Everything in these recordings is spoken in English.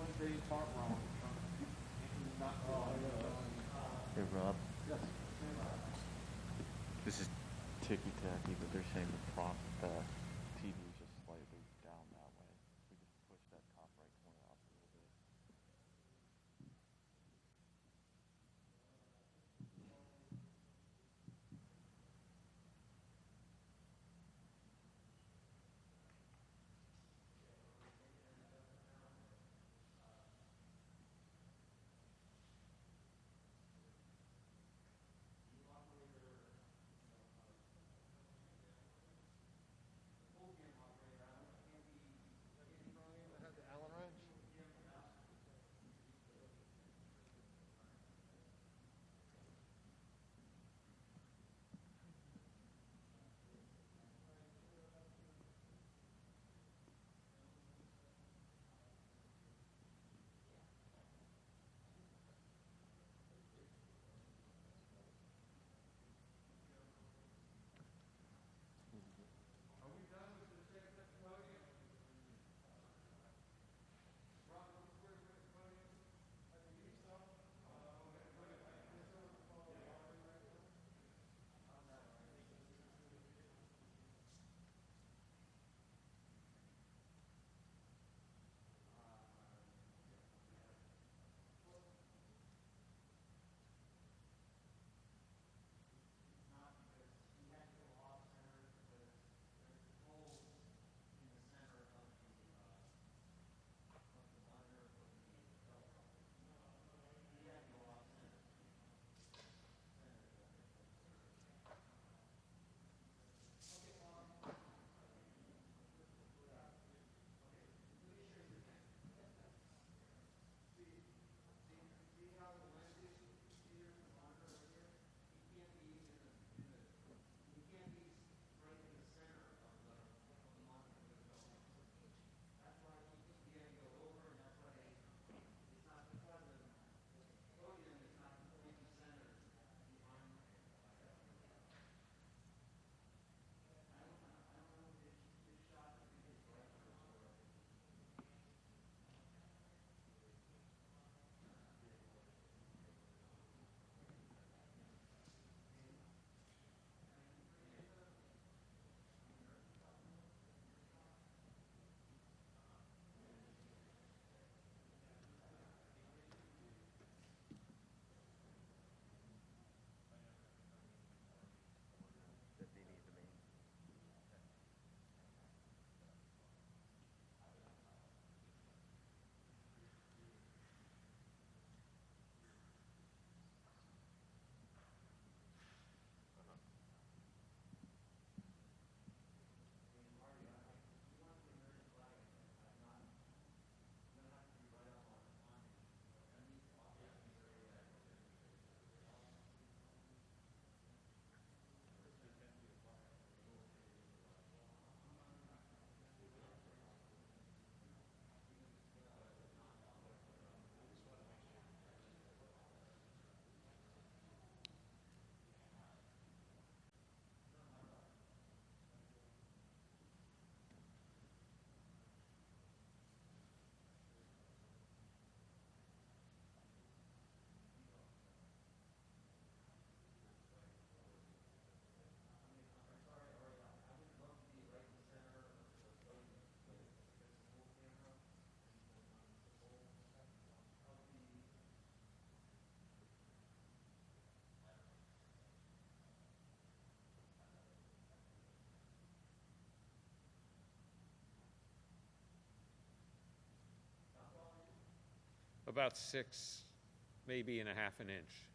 Hey Rob, this is ticky tacky, but they're saying the TV is just slightly down that way. We just push that top right corner up a little bit. About 6, maybe and a half an inch.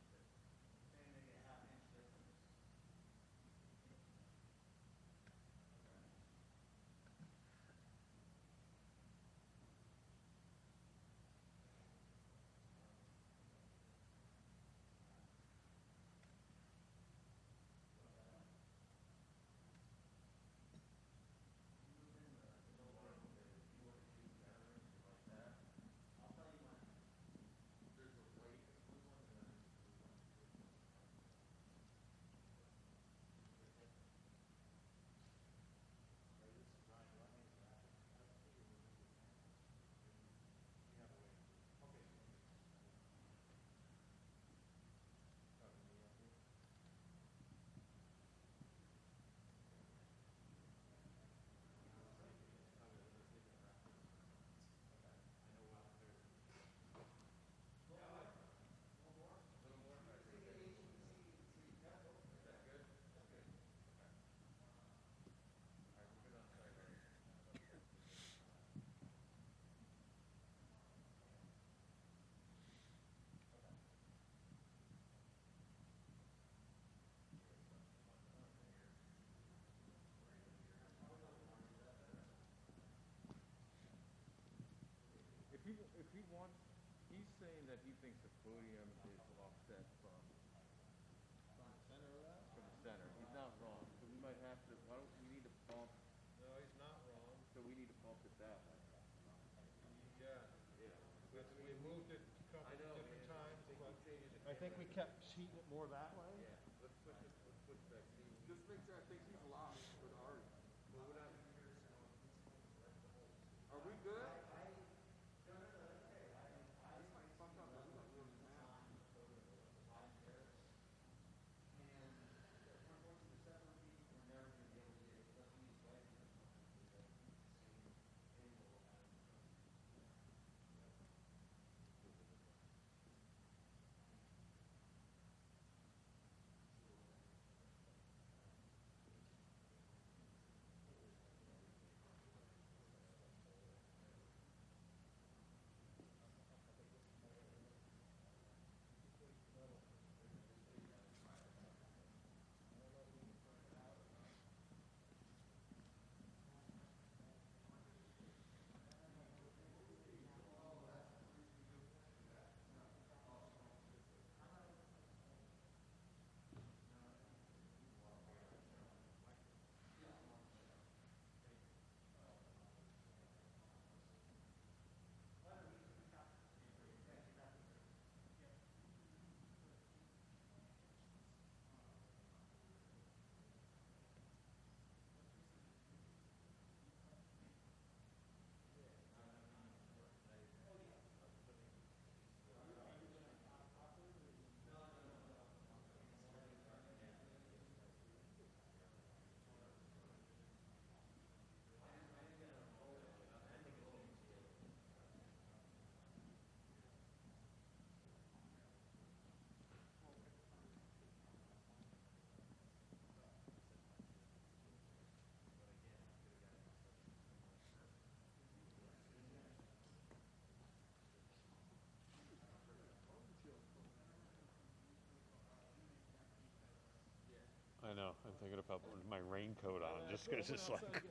if he wants, he's saying that he thinks the podium is offset from From the center of that? the center. He's not wrong. So we might have to. Why don't we need to bump? No, he's not wrong. So we need to bump it that way. Yeah. Yeah. That's, we moved it a couple I know, different man. times, but Changing the I think we kept heating it more that way. Yeah. Let's push it. Let's push back. Just make sure. I think he's locked with Ari. But we're not. Are we good? I know. I'm thinking about putting my raincoat on just because it's like.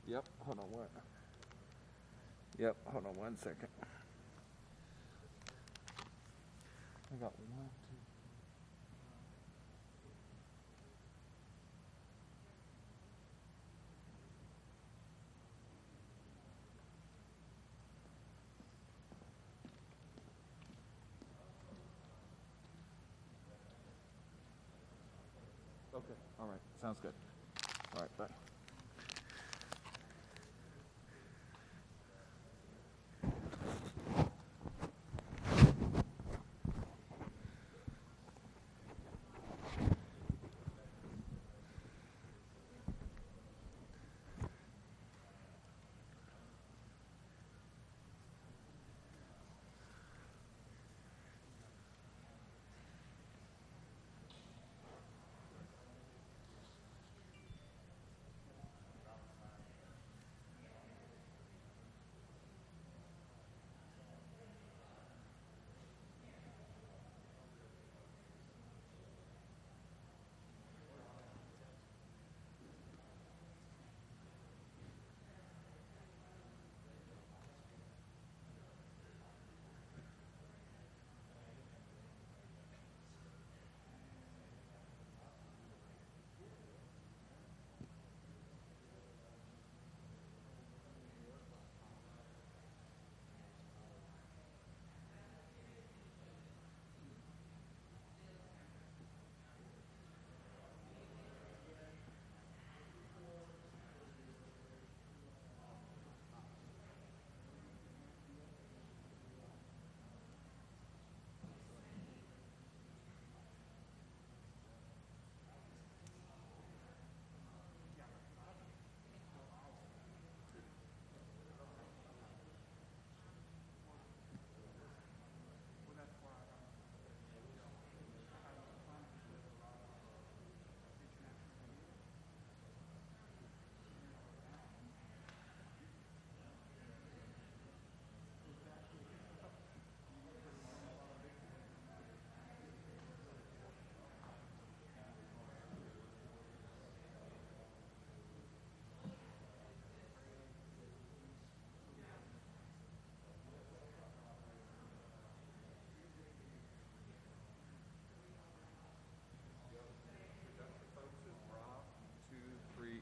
Yep, hold on what? Yep, hold on 1 second. I got 1, 2. Okay, all right, sounds good. All right, bye.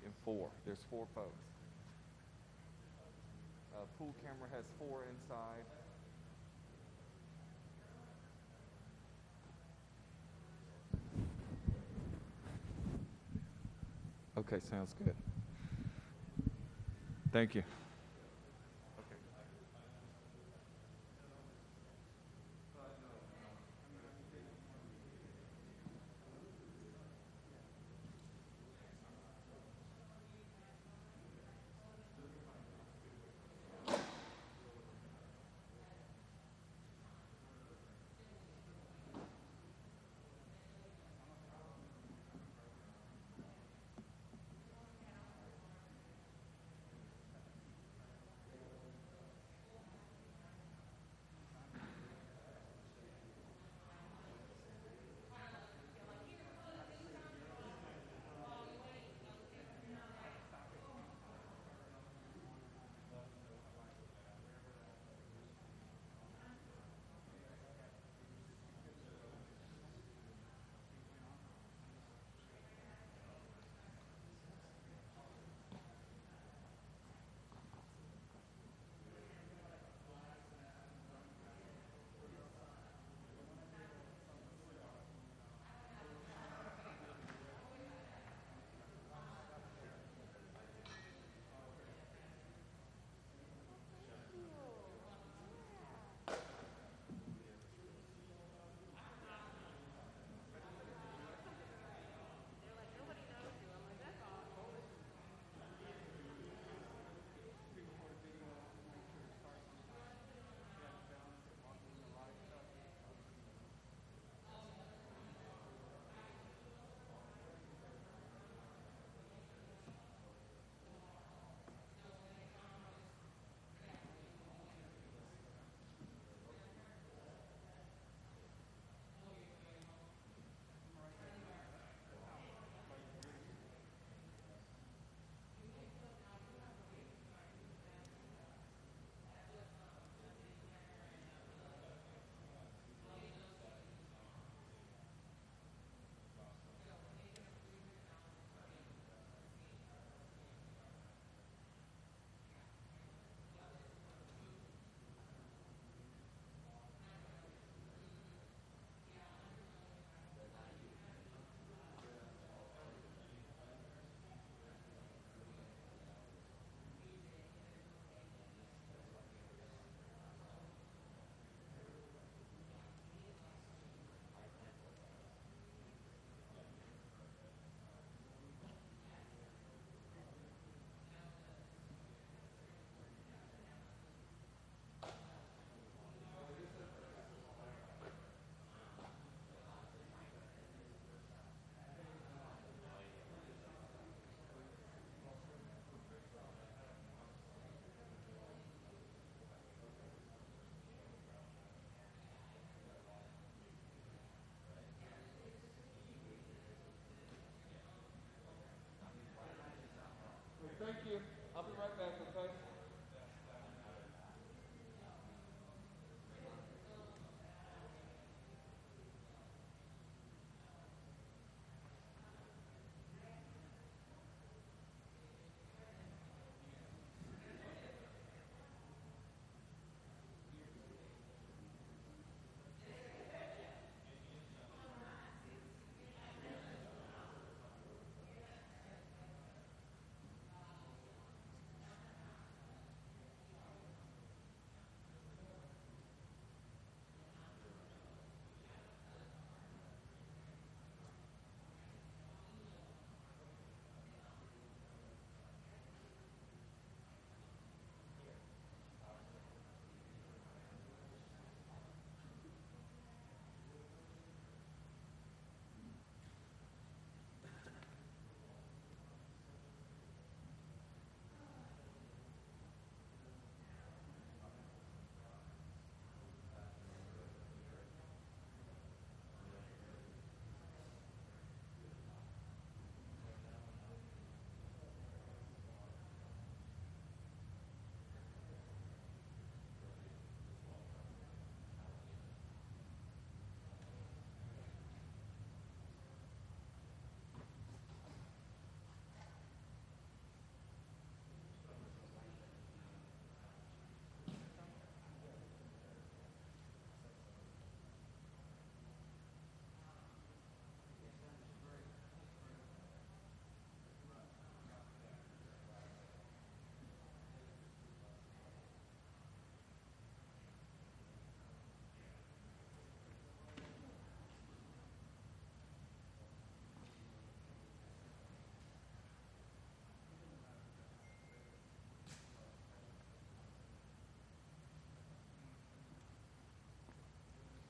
And 4. There's 4 folks. Pool camera has 4 inside. Okay, sounds good. Thank you. Thank you. I'll be right back, okay?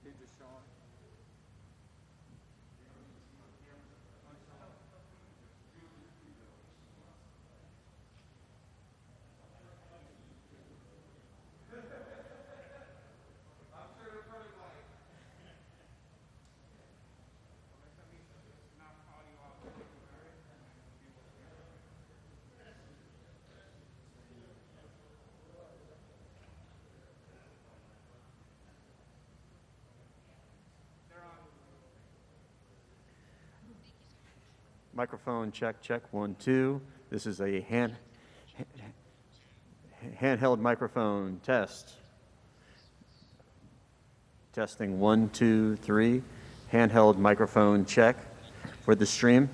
Hey, Deshaun. Microphone check, check, 1, 2. This is a handheld microphone test. Testing 1, 2, 3. Handheld microphone check for the stream.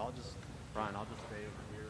I'll just, Brian, I'll just stay over here.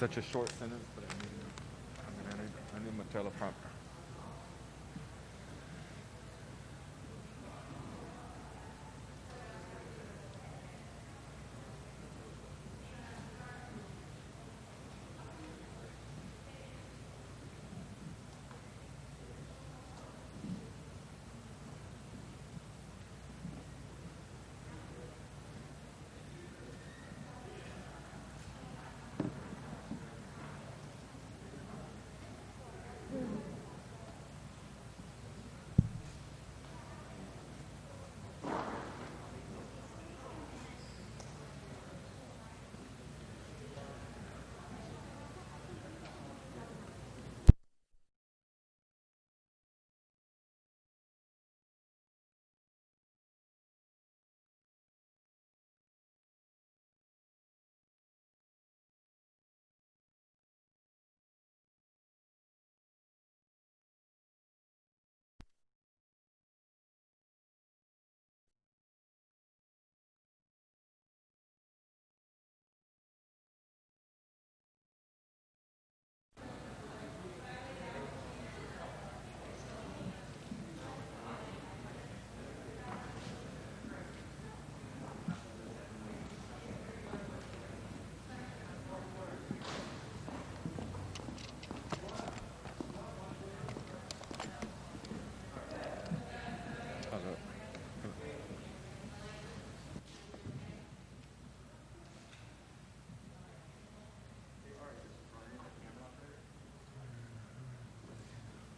Such a short sentence, but I need my teleprompter.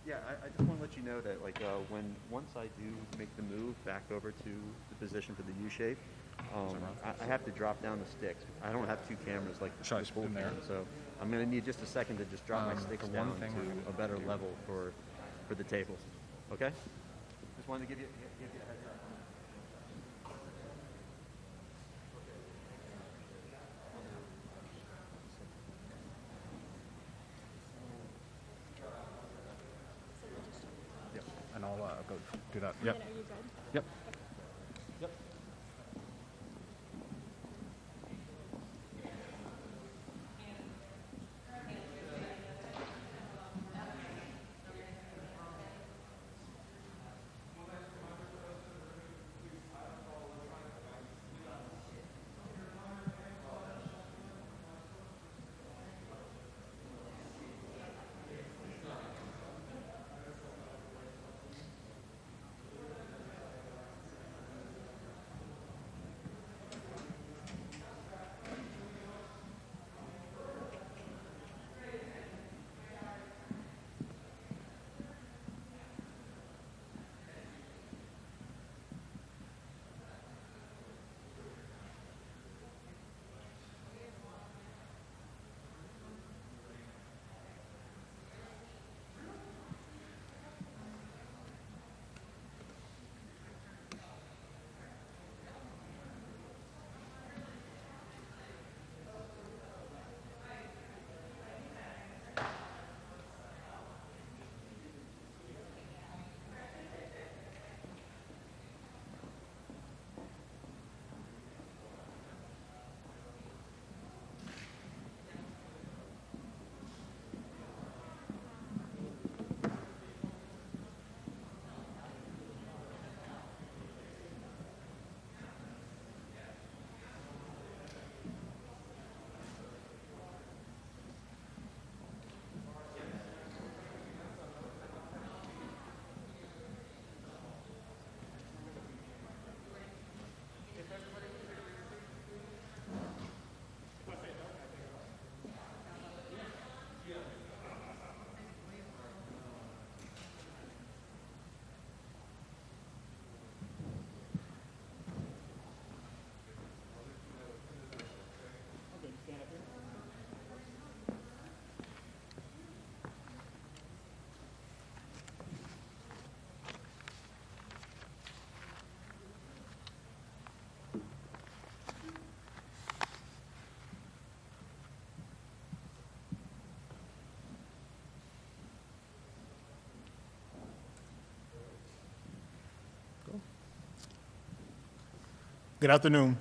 Yeah, I just want to let you know that, like, once I do make the move back over to the position for the U shape, I have to drop down the sticks. I don't have two cameras like Should I the full spin there? cam, so I'm going to need just a second to just drop my sticks the one down thing we're to gonna a better do- level for the tables. Okay? Just wanted to give you a heads up. And I'll go do that. Yep. Yep. Are you good? Yep. Yep. Good afternoon.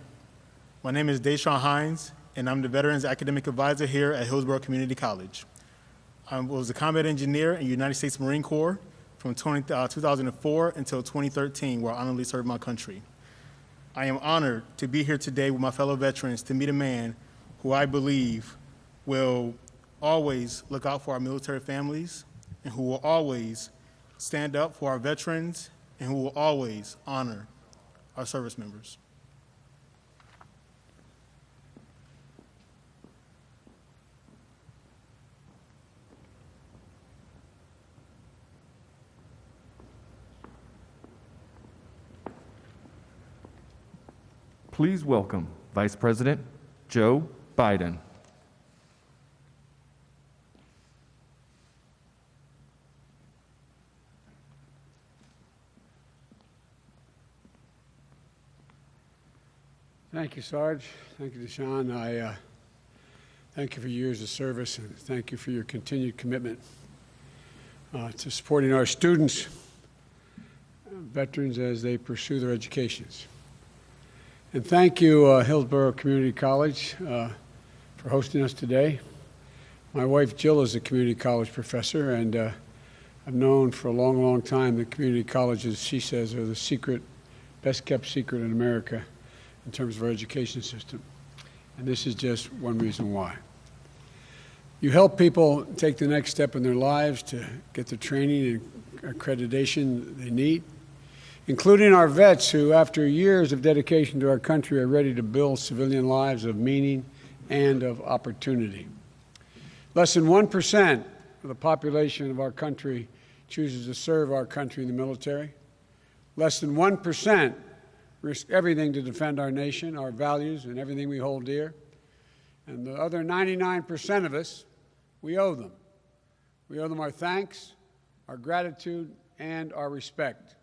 My name is Deshaun Hines, and I'm the Veterans Academic Advisor here at Hillsborough Community College. I was a combat engineer in the United States Marine Corps from 2004 until 2013, where I honorably served my country. I am honored to be here today with my fellow veterans to meet a man who I believe will always look out for our military families and who will always stand up for our veterans and who will always honor our service members. Please welcome Vice President Joe Biden. Thank you, Sarge. Thank you, Deshaun. I thank you for your years of service, and thank you for your continued commitment to supporting our students, veterans, as they pursue their educations. And thank you, Hillsborough Community College, for hosting us today. My wife, Jill, is a community college professor, and I've known for a long, long time that community colleges, she says, are the secret, best-kept secret in America in terms of our education system. And this is just one reason why. You help people take the next step in their lives to get the training and accreditation they need, including our vets who, after years of dedication to our country, are ready to build civilian lives of meaning and of opportunity. Less than 1% of the population of our country chooses to serve our country in the military. Less than 1% risk everything to defend our nation, our values, and everything we hold dear. And the other 99% of us, we owe them. We owe them our thanks, our gratitude, and our respect.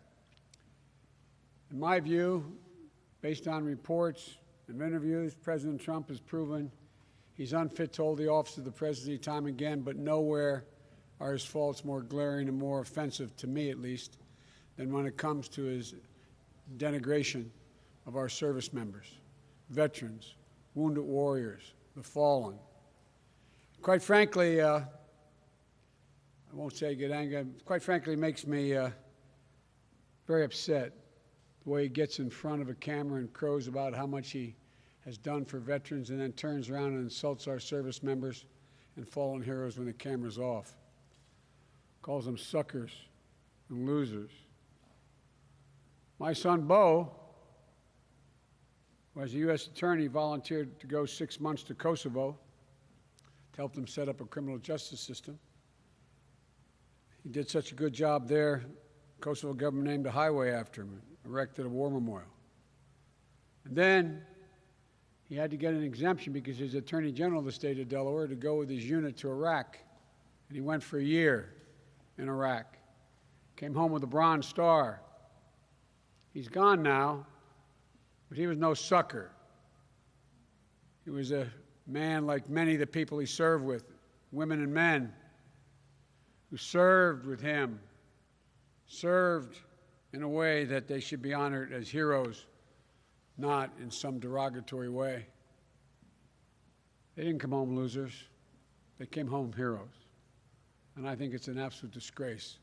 In my view, based on reports and interviews, President Trump has proven he's unfit to hold the office of the presidency time again, but nowhere are his faults more glaring and more offensive, to me at least, than when it comes to his denigration of our service members, veterans, wounded warriors, the fallen. Quite frankly, I won't say get angry, quite frankly, it makes me very upset the way he gets in front of a camera and crows about how much he has done for veterans and then turns around and insults our service members and fallen heroes when the camera's off. Calls them suckers and losers. My son, Bo, who as a U.S. attorney volunteered to go 6 months to Kosovo to help them set up a criminal justice system. He did such a good job there, the Kosovo government named a highway after him, erected a war memorial. And then he had to get an exemption because he's Attorney General of the state of Delaware to go with his unit to Iraq. And he went for a year in Iraq. Came home with a Bronze Star. He's gone now, but he was no sucker. He was a man like many of the people he served with, women and men, who served with him, served in a way that they should be honored as heroes, not in some derogatory way. They didn't come home losers. They came home heroes. And I think it's an absolute disgrace.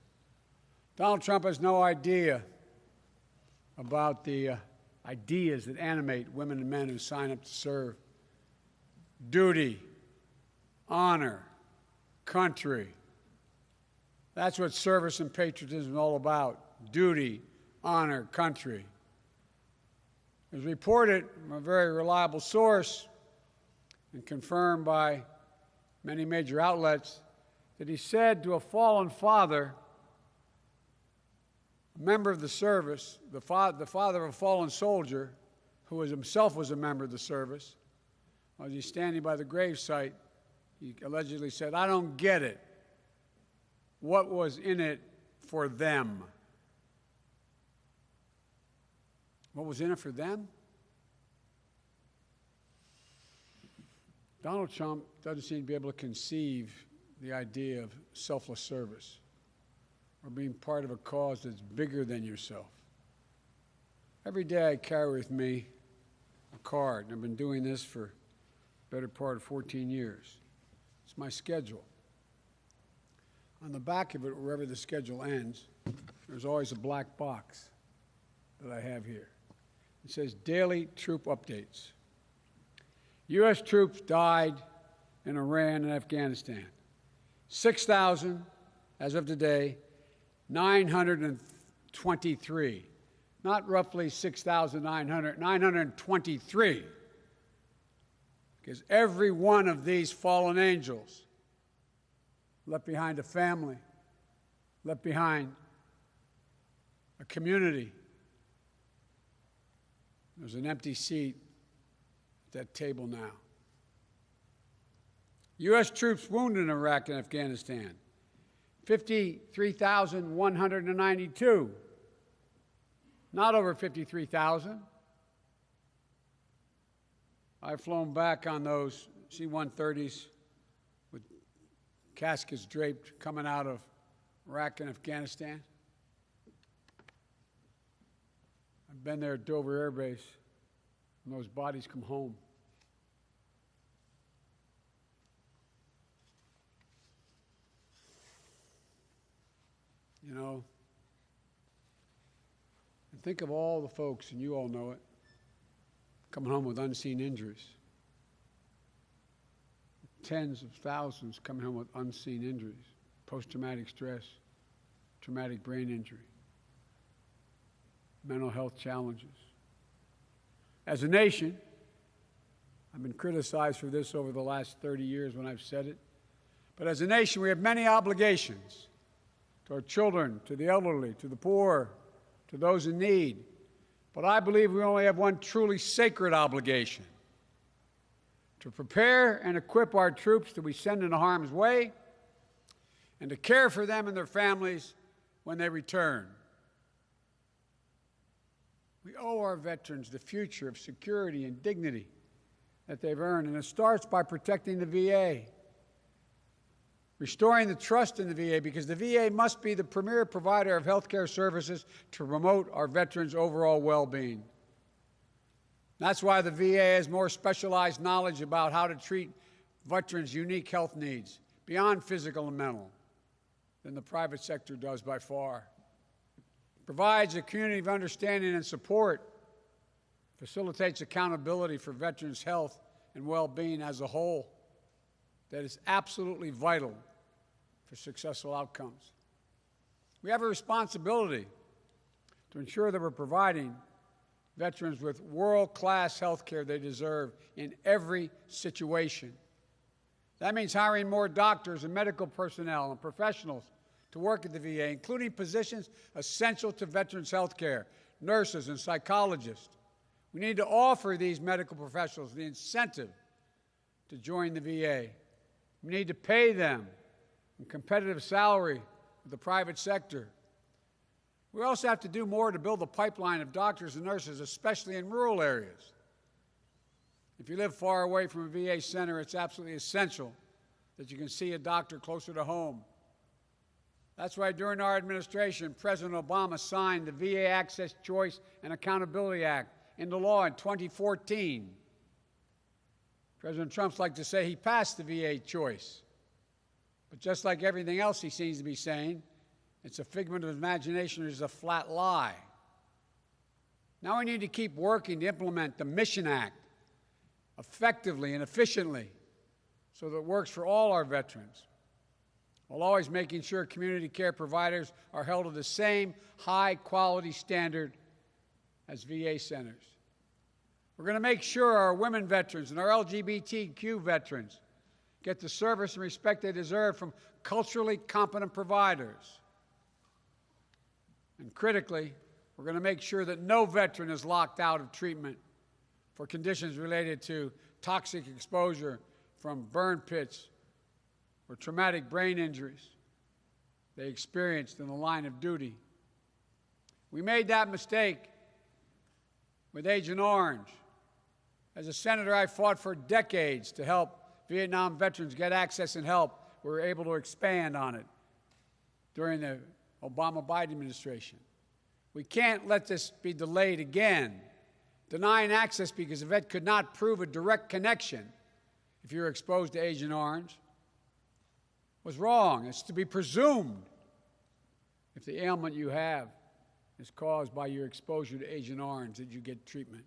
Donald Trump has no idea about the ideas that animate women and men who sign up to serve. Duty, honor, country. That's what service and patriotism is all about. Duty, honor, country. It was reported from a very reliable source and confirmed by many major outlets that he said to a fallen father, a member of the service, the father of a fallen soldier, who himself was a member of the service, as he's standing by the gravesite, he allegedly said, "I don't get it. What was in it for them?" What was in it for them? Donald Trump doesn't seem to be able to conceive the idea of selfless service or being part of a cause that's bigger than yourself. Every day I carry with me a card, and I've been doing this for the better part of 14 years. It's my schedule. On the back of it, wherever the schedule ends, there's always a black box that I have here. It says Daily Troop Updates. U.S. troops died in Iran and Afghanistan. 6,000, as of today, 923. Not roughly 6,900, 923. Because every one of these fallen angels left behind a family, left behind a community. There's an empty seat at that table now. U.S. troops wounded in Iraq and Afghanistan, 53,192. Not over 53,000. I've flown back on those C-130s with caskets draped coming out of Iraq and Afghanistan. I've been there at Dover Air Base, and those bodies come home. You know, and think of all the folks, and you all know it, coming home with unseen injuries. Tens of thousands coming home with unseen injuries, post-traumatic stress, traumatic brain injury, mental health challenges. As a nation, I've been criticized for this over the last 30 years when I've said it, but as a nation we have many obligations to our children, to the elderly, to the poor, to those in need. But I believe we only have one truly sacred obligation: to prepare and equip our troops that we send into harm's way, and to care for them and their families when they return. We owe our veterans the future of security and dignity that they've earned, and it starts by protecting the VA, restoring the trust in the VA, because the VA must be the premier provider of health care services to promote our veterans' overall well-being. That's why the VA has more specialized knowledge about how to treat veterans' unique health needs, beyond physical and mental, than the private sector does by far. It provides a community of understanding and support, facilitates accountability for veterans' health and well-being as a whole, that is absolutely vital for successful outcomes. We have a responsibility to ensure that we're providing veterans with world-class health care they deserve in every situation. That means hiring more doctors and medical personnel and professionals to work at the VA, including positions essential to veterans' health care, nurses and psychologists. We need to offer these medical professionals the incentive to join the VA. We need to pay them a competitive salary with the private sector. We also have to do more to build a pipeline of doctors and nurses, especially in rural areas. If you live far away from a VA center, it's absolutely essential that you can see a doctor closer to home. That's why during our administration, President Obama signed the VA Access, Choice, and Accountability Act into law in 2014. President Trump's like to say he passed the VA choice. But just like everything else he seems to be saying, it's a figment of imagination or is a flat lie. Now we need to keep working to implement the Mission Act effectively and efficiently so that it works for all our veterans, while always making sure community care providers are held to the same high-quality standard as VA centers. We're going to make sure our women veterans and our LGBTQ veterans get the service and respect they deserve from culturally competent providers. And critically, we're going to make sure that no veteran is locked out of treatment for conditions related to toxic exposure from burn pits or traumatic brain injuries they experienced in the line of duty. We made that mistake with Agent Orange. As a senator, I fought for decades to help Vietnam veterans get access and help. We were able to expand on it during the Obama-Biden administration. We can't let this be delayed again. Denying access because the vet could not prove a direct connection if you're exposed to Agent Orange was wrong. It's to be presumed if the ailment you have is caused by your exposure to Agent Orange that you get treatment.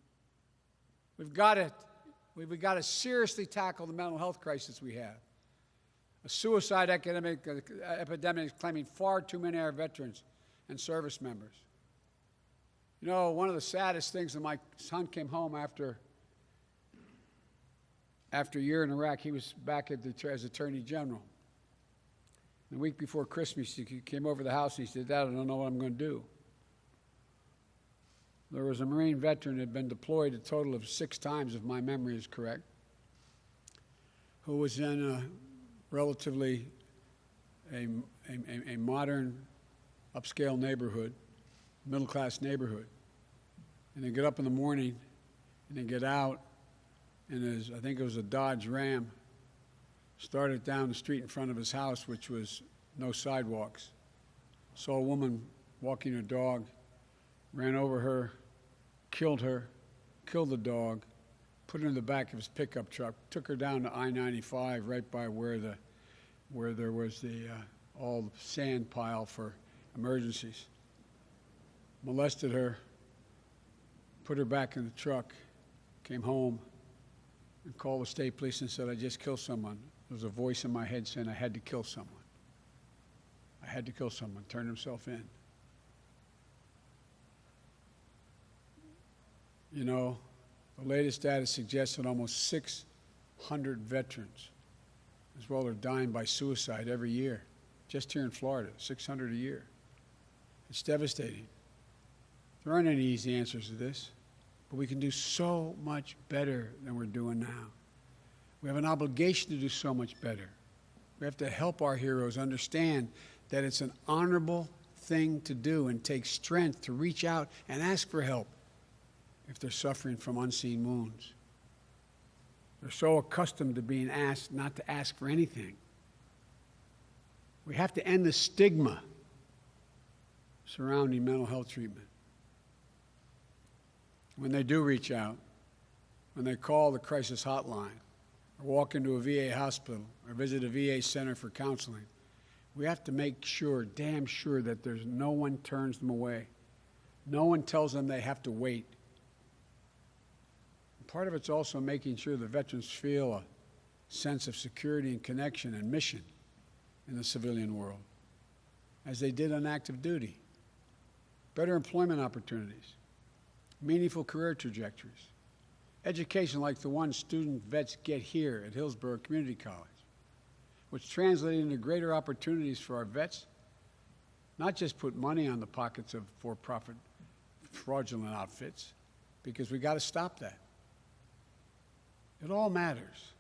We've got to seriously tackle the mental health crisis we have. A suicide epidemic is claiming far too many of our veterans and service members. You know, one of the saddest things when my son came home after a year in Iraq, he was back as Attorney General. The week before Christmas, he came over to the house and he said, "Dad, I don't know what I'm going to do." There was a Marine veteran who had been deployed a total of 6 times, if my memory is correct, who was in a relatively a modern, upscale neighborhood, middle-class neighborhood. And they get up in the morning and they get out, and I think it was a Dodge Ram, started down the street in front of his house, which was no sidewalks. Saw a woman walking her dog, ran over her, killed the dog, put her in the back of his pickup truck, took her down to I-95 right by where there was all the sand pile for emergencies. Molested her, put her back in the truck, came home, and called the state police and said, "I just killed someone." There was a voice in my head saying, "I had to kill someone. I had to kill someone." Turned himself in. You know, the latest data suggests that almost 600 veterans, as well, are dying by suicide every year. Just here in Florida, 600 a year. It's devastating. There aren't any easy answers to this, but we can do so much better than we're doing now. We have an obligation to do so much better. We have to help our heroes understand that it's an honorable thing to do and takes strength to reach out and ask for help if they're suffering from unseen wounds. They're so accustomed to being asked not to ask for anything. We have to end the stigma surrounding mental health treatment. When they do reach out, when they call the crisis hotline, or walk into a VA hospital, or visit a VA center for counseling, we have to make sure, damn sure, that there's no one turns them away. No one tells them they have to wait. And part of it's also making sure the veterans feel a sense of security and connection and mission in the civilian world, as they did on active duty. Better employment opportunities, meaningful career trajectories, education like the one student vets get here at Hillsborough Community College, which translated into greater opportunities for our vets, not just put money on the pockets of for-profit fraudulent outfits, because we got to stop that. It all matters.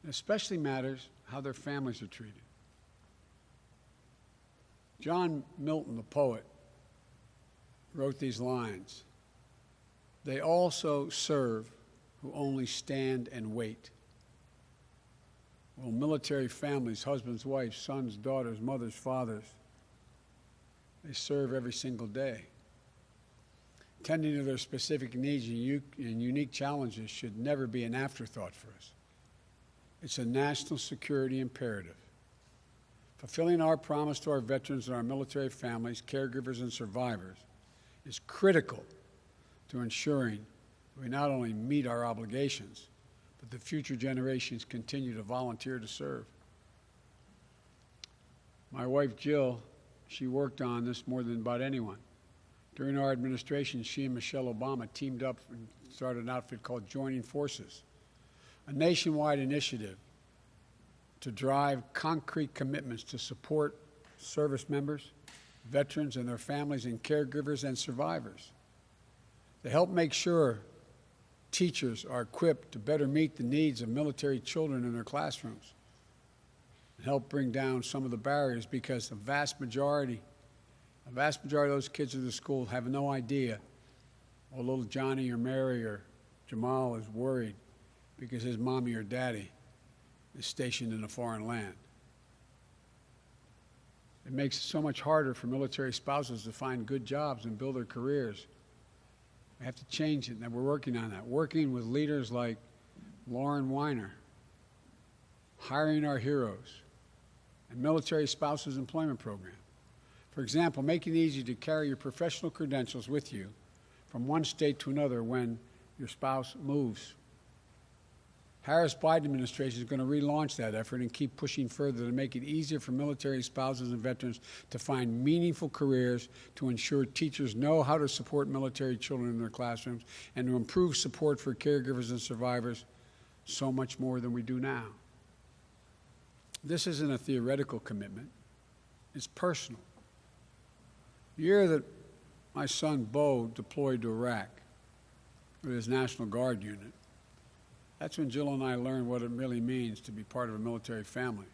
It especially matters how their families are treated. John Milton, the poet, wrote these lines: "They also serve who only stand and wait." Well, military families, husbands, wives, sons, daughters, mothers, fathers, they serve every single day. Tending to their specific needs and unique challenges should never be an afterthought for us. It's a national security imperative. Fulfilling our promise to our veterans and our military families, caregivers, and survivors is critical to ensuring that we not only meet our obligations, but the future generations continue to volunteer to serve. My wife, Jill, she worked on this more than about anyone. During our administration, she and Michelle Obama teamed up and started an outfit called Joining Forces, a nationwide initiative to drive concrete commitments to support service members, veterans and their families, and caregivers and survivors. They help make sure teachers are equipped to better meet the needs of military children in their classrooms, and help bring down some of the barriers, because the vast majority of those kids in the school have no idea, or little Johnny or Mary or Jamal is worried because his mommy or daddy is stationed in a foreign land. It makes it so much harder for military spouses to find good jobs and build their careers We have to change it, and we're working on that. Working with leaders like Lauren Weiner, hiring our heroes, and Military Spouses Employment Program. For example, making it easy to carry your professional credentials with you from one state to another when your spouse moves. Harris-Biden administration is going to relaunch that effort and keep pushing further to make it easier for military spouses and veterans to find meaningful careers, to ensure teachers know how to support military children in their classrooms, and to improve support for caregivers and survivors so much more than we do now. This isn't a theoretical commitment. It's personal. The year that my son Bo deployed to Iraq with his National Guard unit, that's when Jill and I learned what it really means to be part of a military family.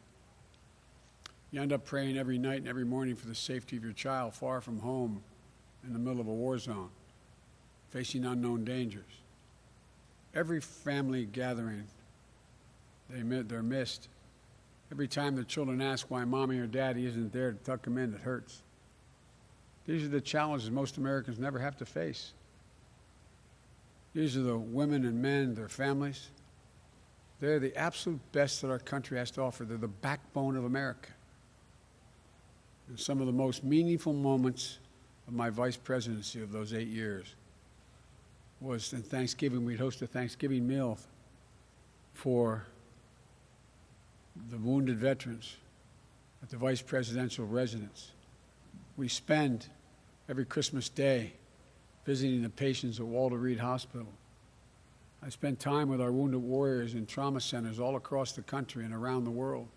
You end up praying every night and every morning for the safety of your child far from home in the middle of a war zone, facing unknown dangers. Every family gathering, they're missed. Every time the children ask why mommy or daddy isn't there to tuck them in, it hurts. These are the challenges most Americans never have to face. These are the women and men, their families. They're the absolute best that our country has to offer. They're the backbone of America. And some of the most meaningful moments of my vice presidency of those 8 years was in Thanksgiving. We'd host a Thanksgiving meal for the wounded veterans at the vice presidential residence. We spend every Christmas Day visiting the patients at Walter Reed Hospital. I spent time with our wounded warriors in trauma centers all across the country and around the world.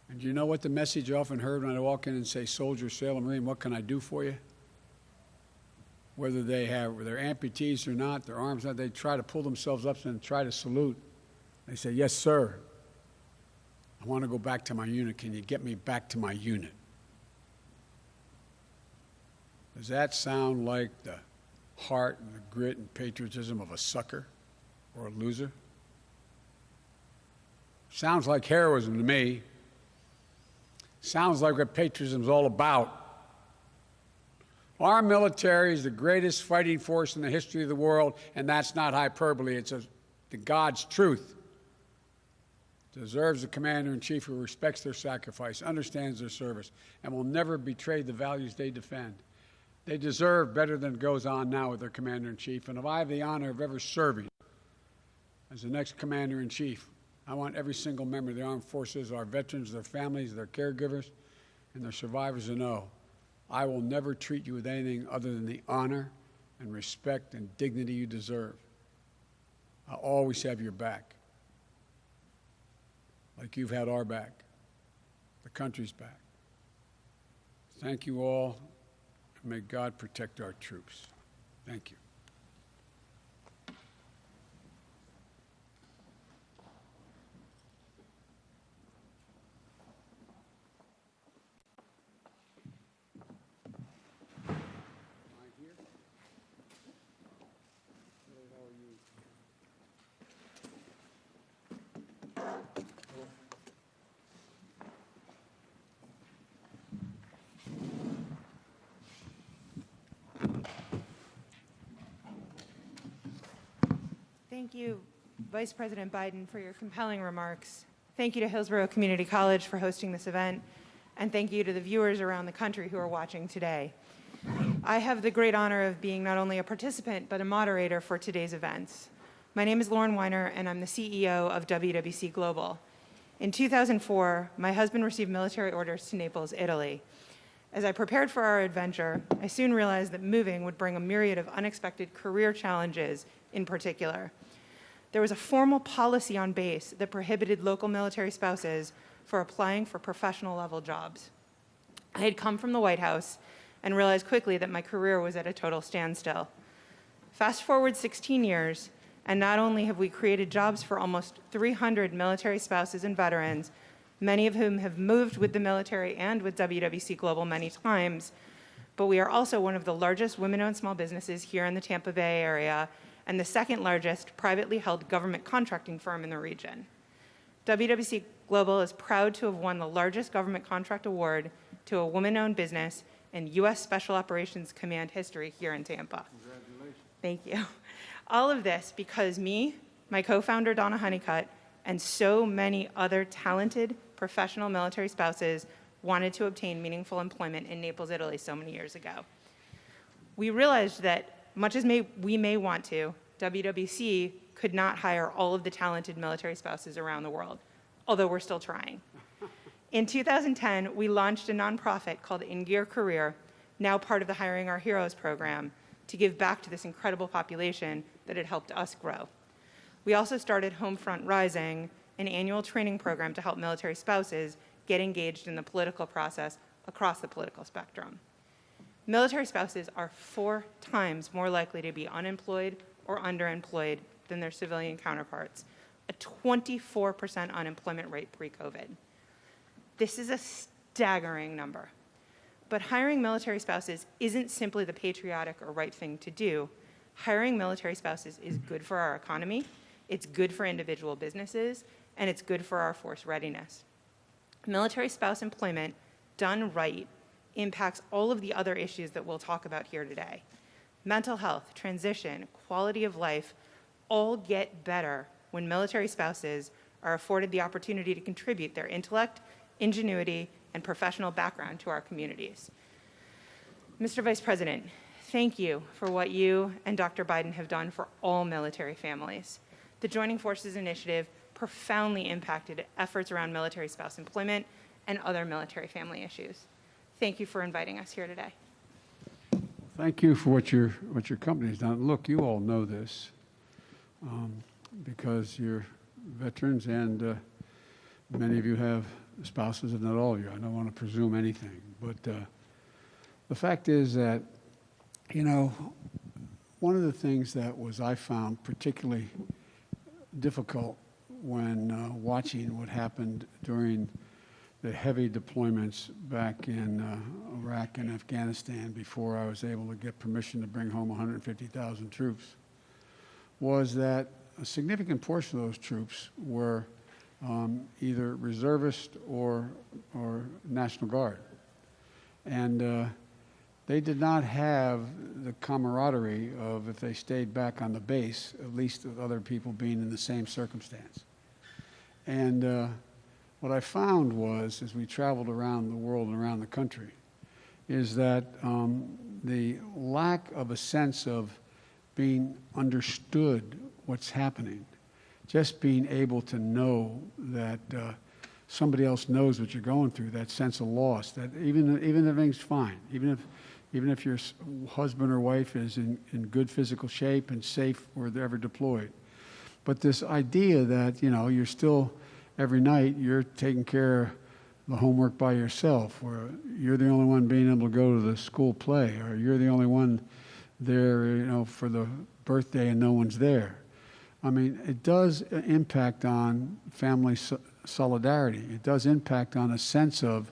And you know what the message I often heard when I walk in and say, soldier, sailor, Marine, what can I do for you? Whether they're amputees or not, their arms not, they try to pull themselves up and try to salute. They say, yes, sir. I want to go back to my unit. Can you get me back to my unit? Does that sound like the heart and the grit and patriotism of a sucker or a loser? Sounds like heroism to me. Sounds like what patriotism is all about. Our military is the greatest fighting force in the history of the world, and that's not hyperbole. It's the God's truth. Deserves a commander-in-chief who respects their sacrifice, understands their service, and will never betray the values they defend. They deserve better than goes on now with their commander-in-chief, and if I have the honor of ever serving as the next commander-in-chief, I want every single member of the armed forces, our veterans, their families, their caregivers, and their survivors to know I will never treat you with anything other than the honor and respect and dignity you deserve. I'll always have your back, like you've had our back, the country's back. Thank you all. May God protect our troops. Thank you. Thank you, Vice President Biden, for your compelling remarks. Thank you to Hillsborough Community College for hosting this event, and thank you to the viewers around the country who are watching today. I have the great honor of being not only a participant, but a moderator for today's events. My name is Lauren Weiner, and I'm the CEO of WWC Global. In 2004, my husband received military orders to Naples, Italy. As I prepared for our adventure, I soon realized that moving would bring a myriad of unexpected career challenges in particular. There was a formal policy on base that prohibited local military spouses from applying for professional level jobs. I had come from the White House and realized quickly that my career was at a total standstill. Fast forward 16 years, and not only have we created jobs for almost 300 military spouses and veterans, many of whom have moved with the military and with WWC Global many times, but we are also one of the largest women-owned small businesses here in the Tampa Bay area and the second largest privately held government contracting firm in the region. WWC Global is proud to have won the largest government contract award to a woman-owned business in U.S. Special Operations Command history here in Tampa. Congratulations. Thank you. All of this because me, my co-founder Donna Honeycutt, and so many other talented professional military spouses wanted to obtain meaningful employment in Naples, Italy so many years ago. We realized that much as we may want to, WWC could not hire all of the talented military spouses around the world, although we're still trying. In 2010, we launched a nonprofit called In Gear Career, now part of the Hiring Our Heroes program, to give back to this incredible population that had helped us grow. We also started Homefront Rising, an annual training program to help military spouses get engaged in the political process across the political spectrum. Military spouses are 4 times more likely to be unemployed or underemployed than their civilian counterparts, a 24% unemployment rate pre-COVID. This is a staggering number. But hiring military spouses isn't simply the patriotic or right thing to do. Hiring military spouses is good for our economy, it's good for individual businesses, and it's good for our force readiness. Military spouse employment, done right, impacts all of the other issues that we'll talk about here today. Mental health, transition, quality of life, all get better when military spouses are afforded the opportunity to contribute their intellect, ingenuity, and professional background to our communities. Mr. Vice President, thank you for what you and Dr. Biden have done for all military families. The Joining Forces Initiative profoundly impacted efforts around military spouse employment and other military family issues. Thank you for inviting us here today. Thank you for what your company's done. Look, you all know this because you're veterans and many of you have spouses, if not all of you. I don't want to presume anything, but the fact is that, you know, one of the things that I found particularly difficult when watching what happened during the heavy deployments back in Iraq and Afghanistan before I was able to get permission to bring home 150,000 troops was that a significant portion of those troops were either reservist or National Guard. And they did not have the camaraderie of, if they stayed back on the base, at least with other people being in the same circumstance. And what I found was, as we traveled around the world and around the country, is that the lack of a sense of being understood what's happening, just being able to know that somebody else knows what you're going through, that sense of loss, that even if everything's fine, even if your husband or wife is in good physical shape and safe or they're ever deployed. But this idea that, you know, you're still, every night, you're taking care of the homework by yourself, or you're the only one being able to go to the school play, or you're the only one there, you know, for the birthday and no one's there. I mean, it does impact on family solidarity. It does impact on a sense of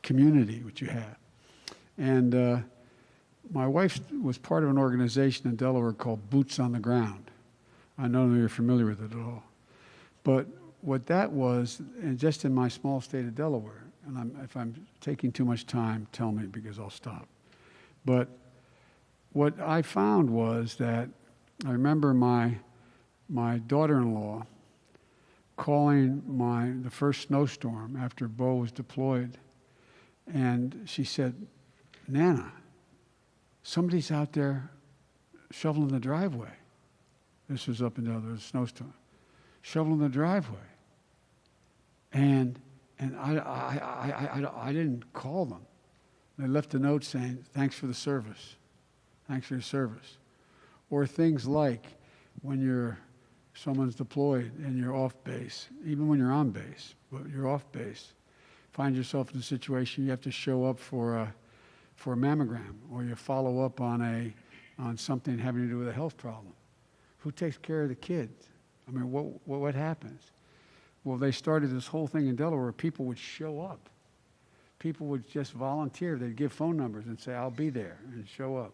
community, which you have. And my wife was part of an organization in Delaware called Boots on the Ground. I don't know if you're familiar with it at all. But what that was, and just in my small state of Delaware, and if I'm taking too much time, tell me because I'll stop. But what I found was that I remember my daughter-in-law calling the first snowstorm after Bo was deployed, and she said, "Nana, somebody's out there shoveling the driveway." This was up until there was a snowstorm. Shoveling the driveway. And I didn't call them. They left a note saying, "Thanks for the service. Thanks for your service." Or things like when someone's deployed and you're off base, even when you're on base, but you're off base, find yourself in a situation you have to show up for a mammogram, or you follow up on something having to do with a health problem. Who takes care of the kids? I mean, what happens? Well, they started this whole thing in Delaware where people would show up. People would just volunteer. They'd give phone numbers and say, "I'll be there," and show up.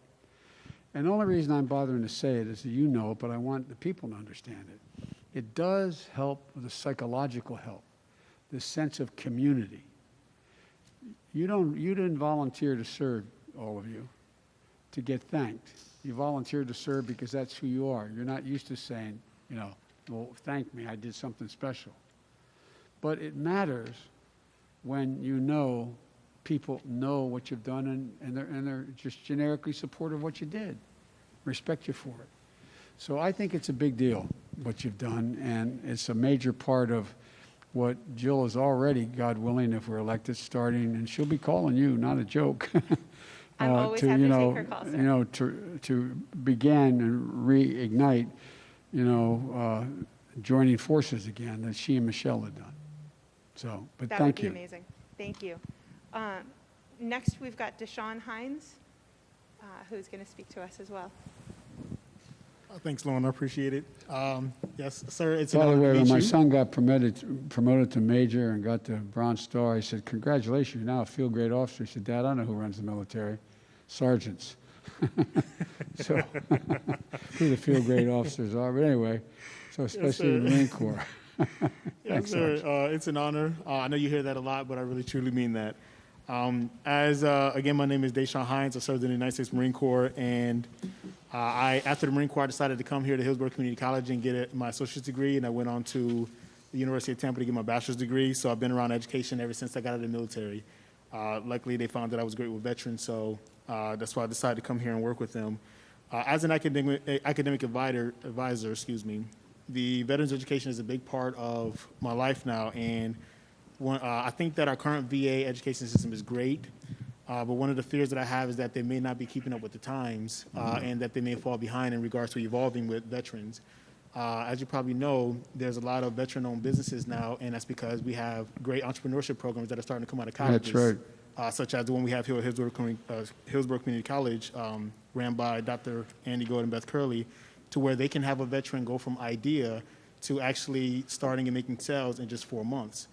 And the only reason I'm bothering to say it is that you know it, but I want the people to understand it. It does help with the psychological help, the sense of community. You didn't volunteer to serve all of you, to get thanked. You volunteered to serve because that's who you are. You're not used to saying, you know, well, thank me, I did something special. But it matters when you know people know what you've done and they're just generically supportive of what you did, respect you for it. So I think it's a big deal what you've done, and it's a major part of what Jill is already, God willing, if we're elected, starting, and she'll be calling you, not a joke. I'm always happy to take her call, sir. You know, to begin and reignite, you know, joining forces again that she and Michelle had done. So, but thank you. That would be amazing. Thank you. Next, we've got Deshaun Hines, who's going to speak to us as well. Thanks, Lauren. I appreciate it. Yes, sir. It's an By the honor way, to when meet my you. son got promoted to major and got the Bronze Star, I said, "Congratulations, you're now a field grade officer." He said, "Dad, I know who runs the military, sergeants." So, who the field grade officers are. But anyway, so especially the Marine Corps. Yes, sir. It's an honor. I know you hear that a lot, but I really truly mean that. Again, my name is Deshaun Hines. I served in the United States Marine Corps, and after the Marine Corps, I decided to come here to Hillsborough Community College and get my associate's degree, and I went on to the University of Tampa to get my bachelor's degree. So I've been around education ever since I got out of the military. Luckily, they found that I was great with veterans, so that's why I decided to come here and work with them. As an academic advisor, the veterans education is a big part of my life now, and I think that our current VA education system is great, but one of the fears that I have is that they may not be keeping up with the times and that they may fall behind in regards to evolving with veterans. As you probably know, there's a lot of veteran-owned businesses now, and that's because we have great entrepreneurship programs that are starting to come out of colleges. That's right. Such as the one we have here at Hillsborough Community College, ran by Dr. Andy Gold and Beth Curley, to where they can have a veteran go from idea to actually starting and making sales in just 4 months.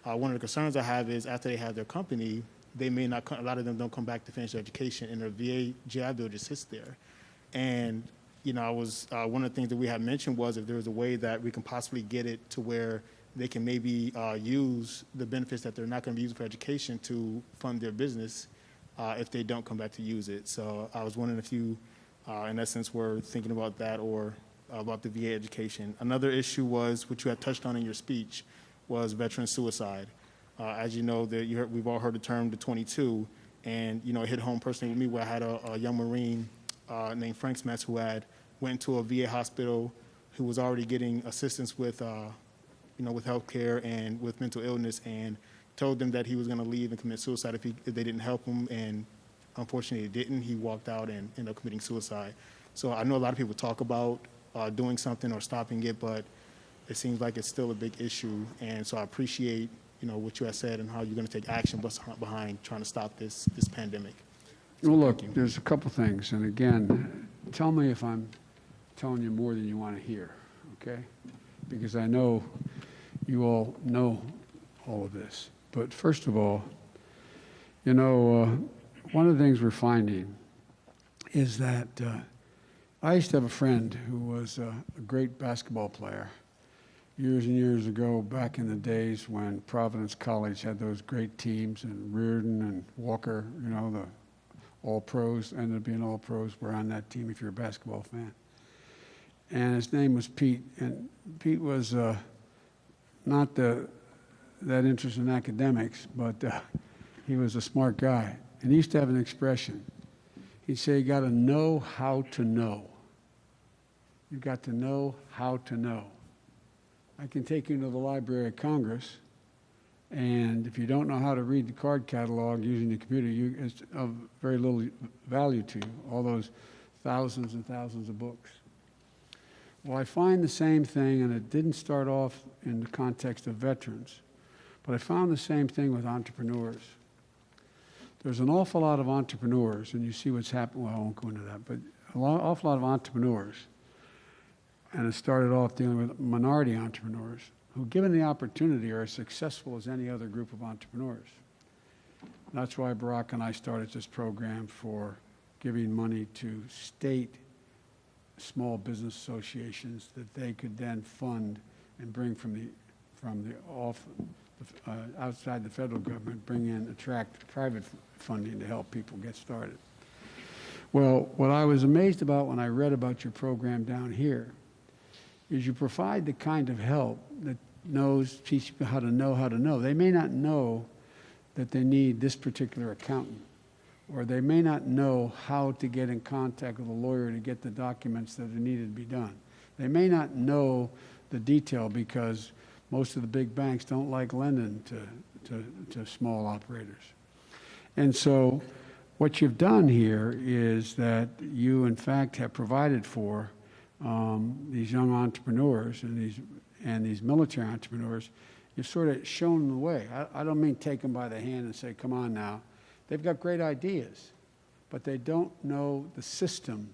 One of the concerns I have is after they have their company, they may not, a lot of them don't come back to finish their education, and their VA GI Bill just sits there. And, you know, one of the things that we had mentioned was if there was a way that we can possibly get it to where they can maybe use the benefits that they're not going to be using for education to fund their business if they don't come back to use it. So I was wondering if you, in essence, were thinking about that or about the VA education. Another issue was, which you had touched on in your speech, was veteran suicide. As you know, we've all heard the term the 22, and you know, it hit home personally with me where I had a young Marine named Frank Smets who went to a VA hospital, who was already getting assistance with, with health care and with mental illness, and told them that he was going to leave and commit suicide if they didn't help him, and unfortunately they didn't. He walked out and ended up committing suicide. So I know a lot of people talk about doing something or stopping it, but it seems like it's still a big issue, and so I appreciate, you know, what you have said and how you're going to take action behind trying to stop this pandemic. So well, look, there's a couple things, and again, tell me if I'm telling you more than you want to hear, okay? Because I know you all know all of this. But first of all, you know, one of the things we're finding is that I used to have a friend who was a great basketball player years and years ago, back in the days when Providence College had those great teams, and Reardon and Walker, you know, the All-Pros, ended up being All-Pros, were on that team if you're a basketball fan. And his name was Pete, and Pete was not that interested in academics, but he was a smart guy. And he used to have an expression. He'd say, you got to know how to know. You've got to know how to know. I can take you into the Library of Congress, and if you don't know how to read the card catalog using the computer, it's of very little value to you, all those thousands and thousands of books. Well, I find the same thing, and it didn't start off in the context of veterans, but I found the same thing with entrepreneurs. There's an awful lot of entrepreneurs, and you see what's happened, well, I won't go into that, but an awful lot of entrepreneurs, and it started off dealing with minority entrepreneurs who, given the opportunity, are as successful as any other group of entrepreneurs. That's why Barack and I started this program for giving money to state small business associations that they could then fund and bring from the outside the federal government, attract private funding to help people get started. Well, what I was amazed about when I read about your program down here is you provide the kind of help that teach people how to know. They may not know that they need this particular accountant, or they may not know how to get in contact with a lawyer to get the documents that are needed to be done. They may not know the detail because most of the big banks don't like lending to small operators. And so what you've done here is that you, in fact, have provided for these young entrepreneurs and these military entrepreneurs. You've sort of shown them the way. I don't mean take them by the hand and say, come on now. They've got great ideas, but they don't know the system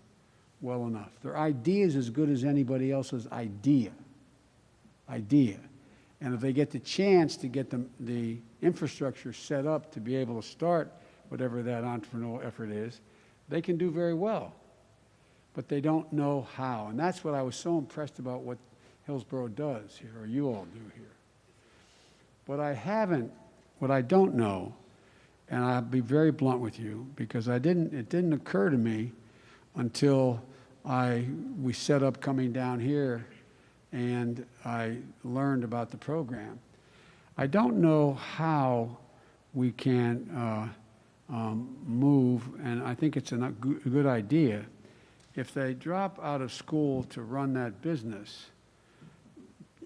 well enough. Their idea is as good as anybody else's idea. And if they get the chance to get the infrastructure set up to be able to start whatever that entrepreneurial effort is, they can do very well. But they don't know how. And that's what I was so impressed about what Hillsborough does here, or you all do here. What I don't know, and I'll be very blunt with you, because it didn't occur to me until we set up coming down here and I learned about the program. I don't know how we can move, and I think it's a good idea. If they drop out of school to run that business,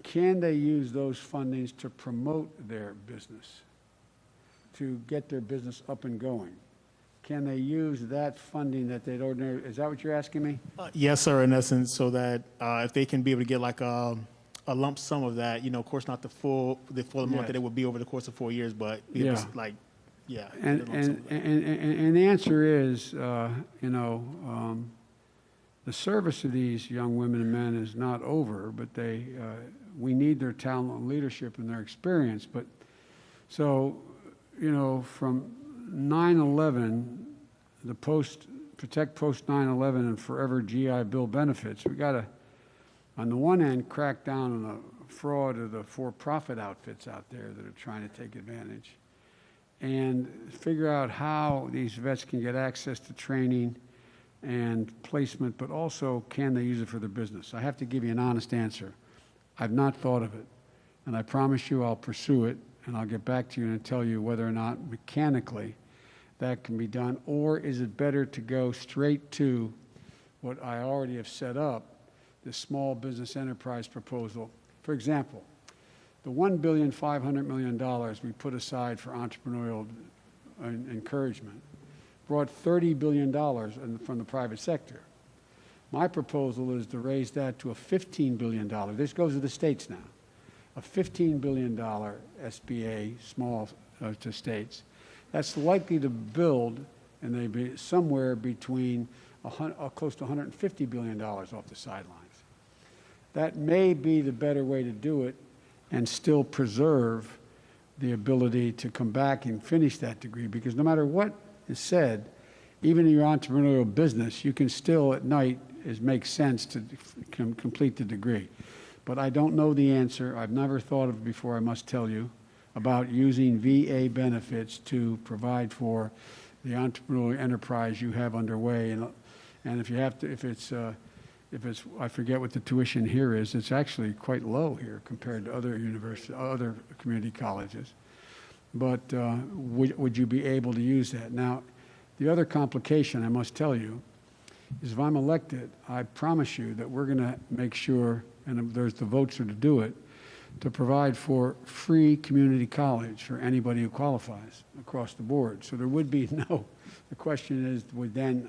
can they use those fundings to promote their business, to get their business up and going? Can they use that funding that they'd ordinarily, is that what you're asking me? Yes, sir, in essence, so that if they can be able to get like a lump sum of that, of course, not the full amount that it would be over the course of 4 years, but be able to, And the answer is, the service of these young women and men is not over, but we need their talent and leadership and their experience. But so, from 9/11, the Protect Post 9/11 and Forever GI Bill benefits, we got to, on the one hand, crack down on the fraud of the for-profit outfits out there that are trying to take advantage, and figure out how these vets can get access to training and placement, but also can they use it for their business? I have to give you an honest answer. I've not thought of it, and I promise you I'll pursue it, and I'll get back to you and tell you whether or not mechanically that can be done, or is it better to go straight to what I already have set up, the small business enterprise proposal. For example, the $1.5 billion we put aside for entrepreneurial encouragement brought $30 billion from the private sector. My proposal is to raise that to a $15 billion. This goes to the states now. A $15 billion SBA, small to states. That's likely to build, and they be somewhere between close to $150 billion off the sidelines. That may be the better way to do it and still preserve the ability to come back and finish that degree, because no matter what is said, even in your entrepreneurial business, you can still at night make sense to complete the degree. But I don't know the answer. I've never thought of it before, I must tell you, about using VA benefits to provide for the entrepreneurial enterprise you have underway. And if you have to, if it's, I forget what the tuition here is, it's actually quite low here compared to other other community colleges. But would you be able to use that? Now, the other complication, I must tell you, is if I'm elected, I promise you that we're going to make sure, and there's the votes to do it, to provide for free community college for anybody who qualifies across the board. So there would be the question is,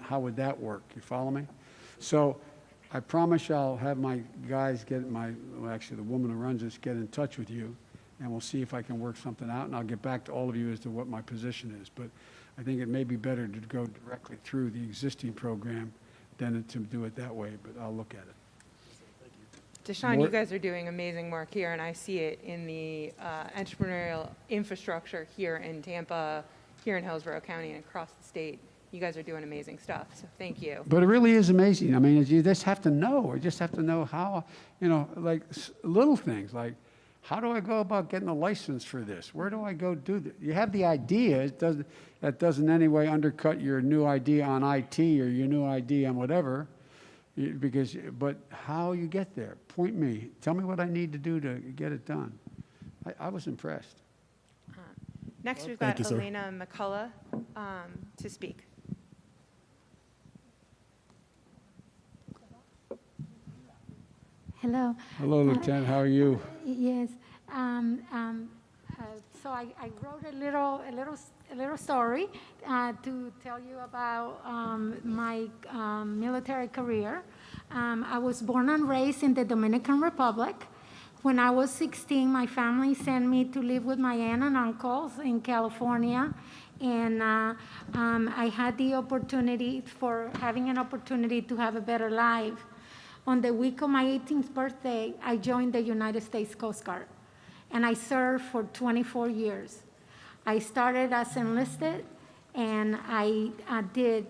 how would that work? You follow me? So I promise I'll have my guys actually the woman who runs this get in touch with you, and we'll see if I can work something out, and I'll get back to all of you as to what my position is. But I think it may be better to go directly through the existing program than to do it that way, but I'll look at it. Deshaun, you guys are doing amazing work here, and I see it in the entrepreneurial infrastructure here in Tampa, here in Hillsborough County, and across the state. You guys are doing amazing stuff, so thank you. But it really is amazing. I mean, you just have to know, or just have to know how, like little things, like How do I go about getting a license for this? Where do I go do this? You have the idea. That doesn't in any way undercut your new idea on IT or your new idea on whatever. But how you get there? Point me. Tell me what I need to do to get it done. I was impressed. Next, we've thank got you, sir. Elena McCullough to speak. Hello. Hello, Lieutenant. How are you? Yes. So I wrote a little story to tell you about my military career. I was born and raised in the Dominican Republic. When I was 16, my family sent me to live with my aunt and uncles in California. And I had the opportunity having an opportunity to have a better life. On the week of my 18th birthday, I joined the United States Coast Guard, and I served for 24 years. I started as enlisted, and I did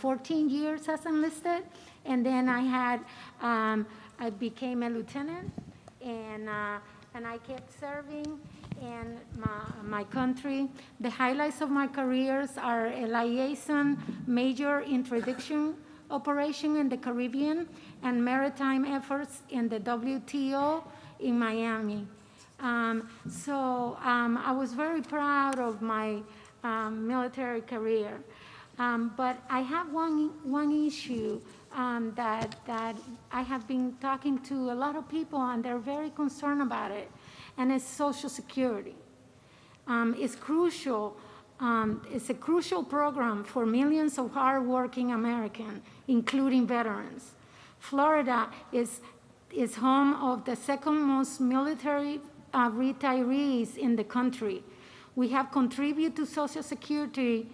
14 years as enlisted, and then I became a lieutenant, and I kept serving in my country. The highlights of my careers are a liaison major interdiction operation in the Caribbean and maritime efforts in the WTO in Miami. I was very proud of my military career. But I have one issue that I have been talking to a lot of people, and they're very concerned about it, and it's Social Security. It's crucial. It's a crucial program for millions of hardworking Americans, including veterans. Florida is home of the second most military retirees in the country. We have contributed to Social Security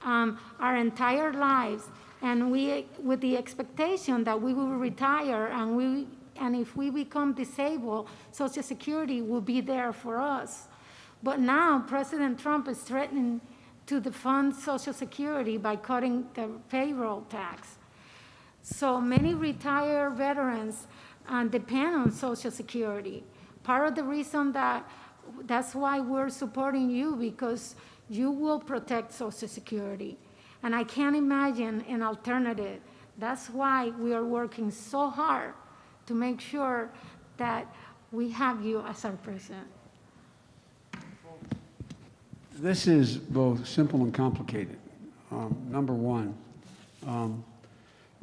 our entire lives, and with the expectation that we will retire, and if we become disabled, Social Security will be there for us. But now President Trump is threatening to defund Social Security by cutting the payroll tax. So many retired veterans depend on Social Security. Part of the reason that's why we're supporting you, because you will protect Social Security. And I can't imagine an alternative. That's why we are working so hard to make sure that we have you as our president. This is both simple and complicated. Number one,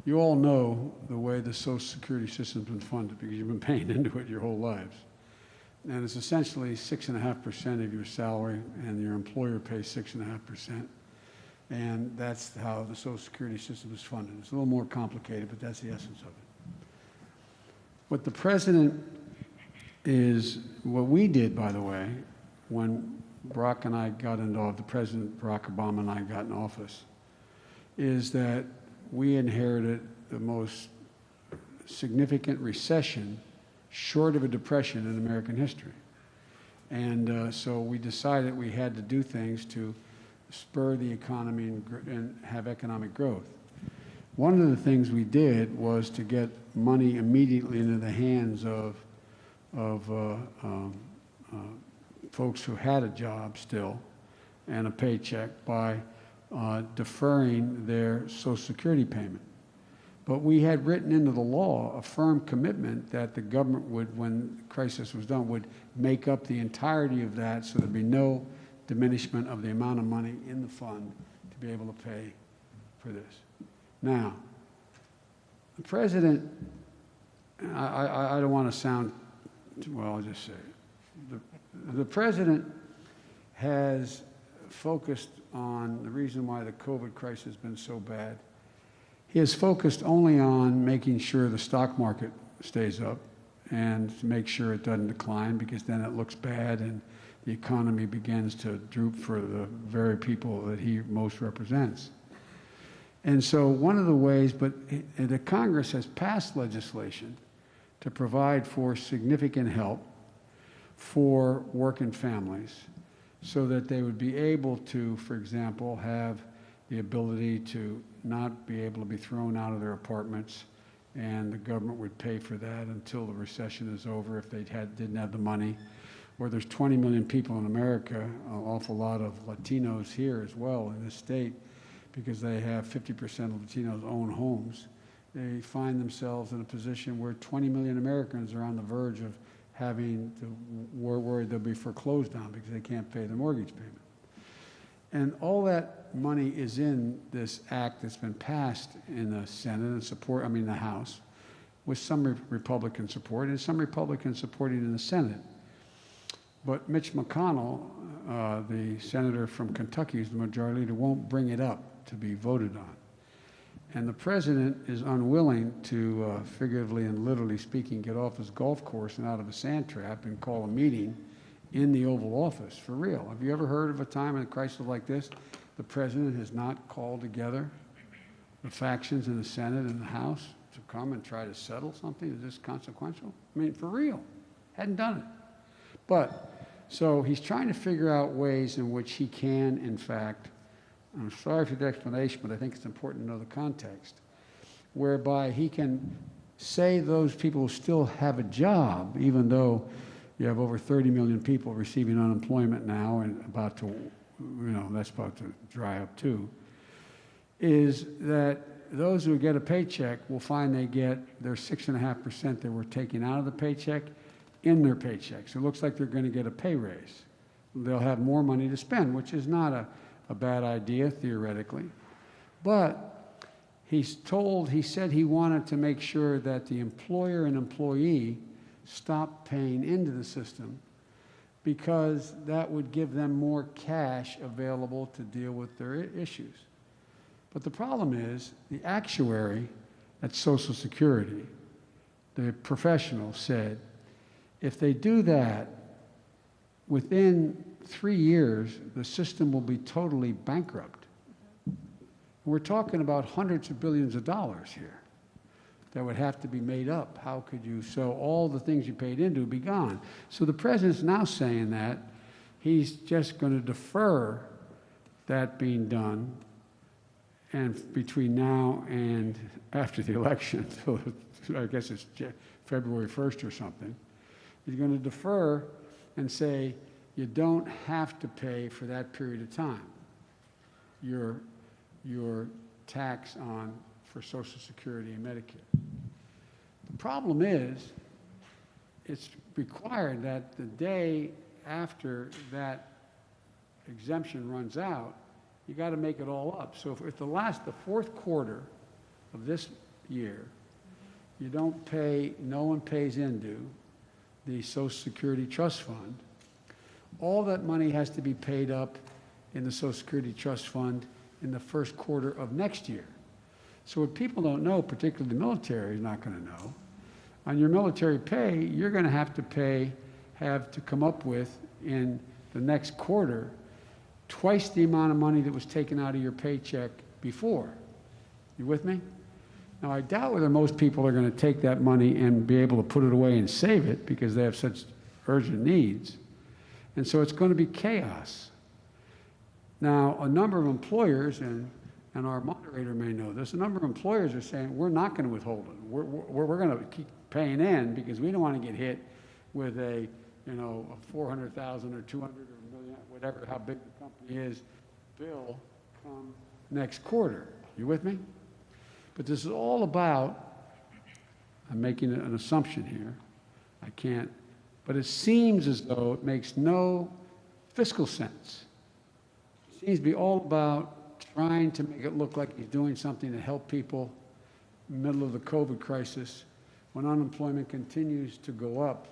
you all know the way the Social Security system's been funded because you've been paying into it your whole lives. And it's essentially 6.5% of your salary, and your employer pays 6.5%. And that's how the Social Security system is funded. It's a little more complicated, but that's the essence of it. What the president what we did, by the way, when Barack and I got into office, the President Barack Obama and I got in office, is that we inherited the most significant recession short of a depression in American history. And so we decided we had to do things to spur the economy and have economic growth. One of the things we did was to get money immediately into the hands of folks who had a job still and a paycheck by deferring their Social Security payment. But we had written into the law a firm commitment that the government would, when the crisis was done, would make up the entirety of that so there'd be no diminishment of the amount of money in the fund to be able to pay for this. Now, the president, I don't want to sound, well, I'll just say it. The president has focused on the reason why the COVID crisis has been so bad. He has focused only on making sure the stock market stays up and to make sure it doesn't decline, because then it looks bad and the economy begins to droop for the very people that he most represents. And so one of the ways, but the Congress has passed legislation to provide for significant help for working families so that they would be able to, for example, have the ability to not be able to be thrown out of their apartments, and the government would pay for that until the recession is over if they didn't have the money. where there's 20 million people in America, an awful lot of Latinos here as well in this state, because they have 50% of Latinos own homes. They find themselves in a position where 20 million Americans are on the verge of having to worried they'll be foreclosed on because they can't pay their mortgage payment. And all that money is in this act that's been passed in the Senate and the House, with some Republican support and some Republicans supporting in the Senate. But Mitch McConnell, the senator from Kentucky, who's the majority leader, won't bring it up to be voted on. And the president is unwilling to, figuratively and literally speaking, get off his golf course and out of a sand trap and call a meeting in the Oval Office, for real. Have you ever heard of a time in a crisis like this, the president has not called together the factions in the Senate and the House to come and try to settle something that's this consequential? I mean, for real. Hadn't done it. But, so he's trying to figure out ways in which he can, in fact, I'm sorry for the explanation, but I think it's important to know the context, whereby he can say those people who still have a job, even though you have over 30 million people receiving unemployment now and about to, that's about to dry up too, is that those who get a paycheck will find they get their 6.5% they were taking out of the paycheck in their paycheck. So it looks like they're going to get a pay raise. They'll have more money to spend, which is not a bad idea theoretically. But he said he wanted to make sure that the employer and employee stop paying into the system, because that would give them more cash available to deal with their issues. But the problem is the actuary at Social Security, the professional, said if they do that, within 3 years, the system will be totally bankrupt. We're talking about hundreds of billions of dollars here that would have to be made up. How could you? So all the things you paid into would be gone. So the president's now saying that he's just going to defer that being done, and between now and after the election, so I guess it's February 1st or something, he's going to defer and say, you don't have to pay for that period of time your tax for Social Security and Medicare. The problem is, it's required that the day after that exemption runs out, you got to make it all up. So if the fourth quarter of this year, you don't pay, no one pays into the Social Security Trust Fund, all that money has to be paid up in the Social Security Trust Fund in the first quarter of next year. So what people don't know, particularly the military is not going to know, on your military pay, you're going to have to come up with in the next quarter twice the amount of money that was taken out of your paycheck before. You with me? Now, I doubt whether most people are going to take that money and be able to put it away and save it because they have such urgent needs. And so it's going to be chaos. Now, a number of employers, and our moderator may know this, a number of employers are saying, we're not going to withhold it. We're going to keep paying in because we don't want to get hit with a 400,000 or 200 or a million, whatever, how big the company is, bill come next quarter. You with me? But this is all about, I'm making an assumption here, I can't, but it seems as though it makes no fiscal sense. It seems to be all about trying to make it look like he's doing something to help people in the middle of the COVID crisis when unemployment continues to go up